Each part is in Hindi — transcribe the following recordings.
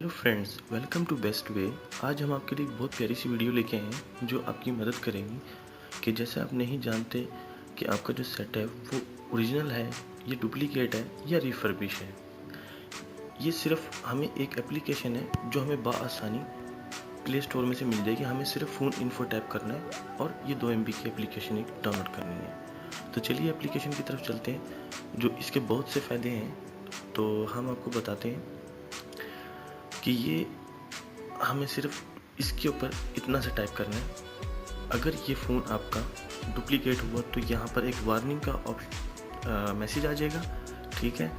Hello friends, welcome to best way. आज हम आपके लिए एक बहुत प्यारी सी वीडियो लेके आए हैं जो आपकी मदद करेंगी कि जैसे आप नहीं जानते कि आपका जो सेट है वो ओरिजिनल है या डुप्लीकेट है या रिफर्बिश है। ये सिर्फ हमें एक एप्लीकेशन है जो हमें बआसानी प्ले स्टोर में से मिल जाएगी। हमें सिर्फ फ़ोन इन्फो टैप करना है और ये 2 MB की एप्लीकेशन एक डाउनलोड करनी है। तो चलिए एप्लीकेशन की तरफ चलते हैं। जो इसके बहुत से फ़ायदे हैं तो हम आपको बताते हैं कि ये हमें सिर्फ इसके ऊपर इतना सा टाइप करना है। अगर ये फ़ोन आपका डुप्लीकेट हुआ तो यहाँ पर एक वार्निंग का मैसेज आ जाएगा, ठीक है।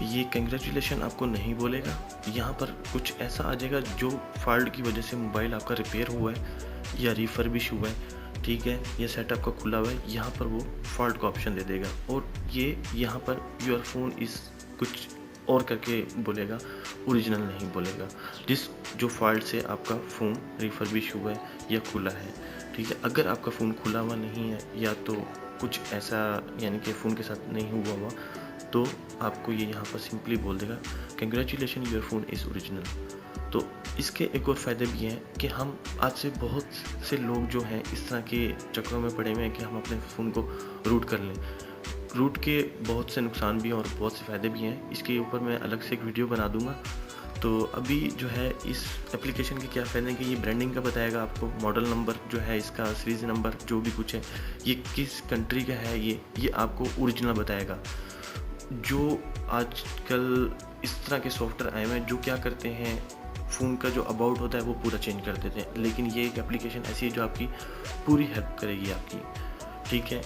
ये कंग्रेचुलेशन आपको नहीं बोलेगा, यहाँ पर कुछ ऐसा आ जाएगा जो फॉल्ट की वजह से मोबाइल आपका रिपेयर हुआ है या रिफर्बिश हुआ है, ठीक है, या सेटअप का खुला हुआ है, यहाँ पर वो फॉल्ट का ऑप्शन दे देगा और ये यहाँ पर योर फोन इस कुछ और करके बोलेगा, ओरिजिनल नहीं बोलेगा। जो फॉल्ट से आपका फ़ोन रिफर्बिश हुआ है या खुला है, ठीक है। अगर आपका फ़ोन खुला हुआ नहीं है या तो कुछ ऐसा यानी कि फ़ोन के साथ नहीं हुआ तो आपको ये यहाँ पर सिंपली बोल देगा congratulation your phone is original. तो इसके एक और फ़ायदे भी हैं कि हम आज से बहुत से लोग जो हैं इस तरह के चक्करों में पड़े हुए हैं कि हम अपने फ़ोन को रूट कर लें। रूट के बहुत से नुकसान भी हैं और बहुत से फ़ायदे भी हैं। इसके ऊपर मैं अलग से एक वीडियो बना दूंगा। तो अभी जो है इस एप्लीकेशन के क्या फ़ायदे हैं कि ये ब्रांडिंग का बताएगा आपको, मॉडल नंबर जो है इसका, सीरीज़ नंबर जो भी कुछ है, ये किस कंट्री का है, ये आपको ओरिजिनल बताएगा। जो आजकल इस तरह के सॉफ्टवेयर आए हुए हैं जो क्या करते हैं, फ़ोन का जो अबाउट होता है वो पूरा चेंज कर देते हैं, लेकिन ये एक एप्लीकेशन ऐसी है जो आपकी पूरी हेल्प करेगी आपकी, ठीक है।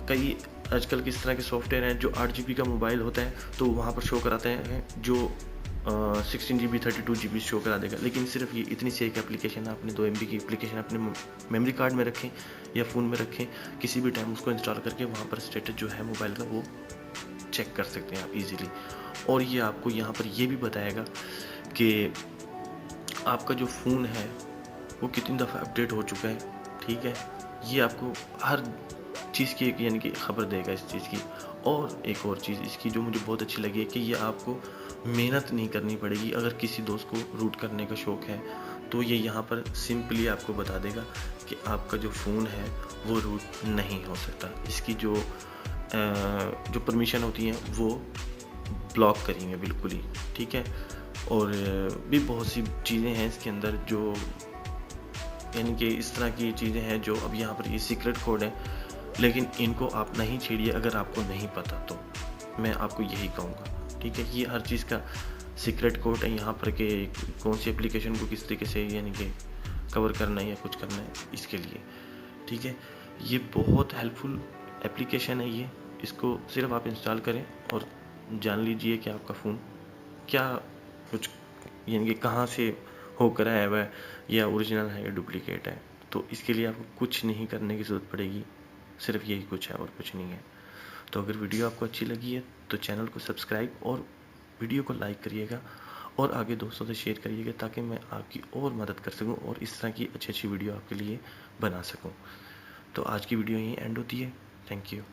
कई आजकल किस तरह के सॉफ्टवेयर हैं जो 8 GB का मोबाइल होता है तो वहाँ पर शो कराते हैं जो 16 GB 32 GB शो करा देगा, लेकिन सिर्फ ये इतनी सी एक एप्लीकेशन है। अपने 2 MB की एप्लीकेशन अपने मेमोरी कार्ड में रखें या फ़ोन में रखें, किसी भी टाइम उसको इंस्टॉल करके वहाँ पर स्टेटस जो है मोबाइल का वो चेक कर सकते हैं आप इजीली। और ये आपको यहाँ पर ये भी बताएगा कि आपका जो फ़ोन है वो कितनी दफ़ा अपडेट हो चुका है, ठीक है। ये आपको हर चीज़ की एक यानी कि खबर देगा इस चीज़ की। और एक और चीज़ इसकी जो मुझे बहुत अच्छी लगी है कि ये आपको मेहनत नहीं करनी पड़ेगी। अगर किसी दोस्त को रूट करने का शौक़ है तो ये यहाँ पर सिंपली आपको बता देगा कि आपका जो फ़ोन है वो रूट नहीं हो सकता। इसकी जो परमिशन होती हैं वो ब्लॉक करेंगे बिल्कुल ही, ठीक है। और भी बहुत सी चीज़ें हैं इसके अंदर जो यानी कि इस तरह की चीज़ें हैं जो अब यहाँ पर ये सीक्रेट कोड है, लेकिन इनको आप नहीं छेड़िए अगर आपको नहीं पता तो। मैं आपको यही कहूँगा, ठीक है। ये हर चीज़ का सीक्रेट कोड है यहाँ पर कि कौन सी एप्लीकेशन को किस तरीके से यानी कि कवर करना है या कुछ करना है इसके लिए, ठीक है। ये बहुत हेल्पफुल एप्लीकेशन है ये। इसको सिर्फ आप इंस्टॉल करें और जान लीजिए कि आपका फ़ोन क्या कुछ यानी कि कहाँ से होकर आया हुआ है, या ओरिजिनल है या डुप्लीकेट है। तो इसके लिए आपको कुछ नहीं करने की ज़रूरत पड़ेगी, सिर्फ यही कुछ है और कुछ नहीं है। तो अगर वीडियो आपको अच्छी लगी है तो चैनल को सब्सक्राइब और वीडियो को लाइक करिएगा और आगे दोस्तों से शेयर करिएगा ताकि मैं आपकी और मदद कर सकूं और इस तरह की अच्छी अच्छी वीडियो आपके लिए बना सकूं। तो आज की वीडियो यहीं एंड होती है। Thank you.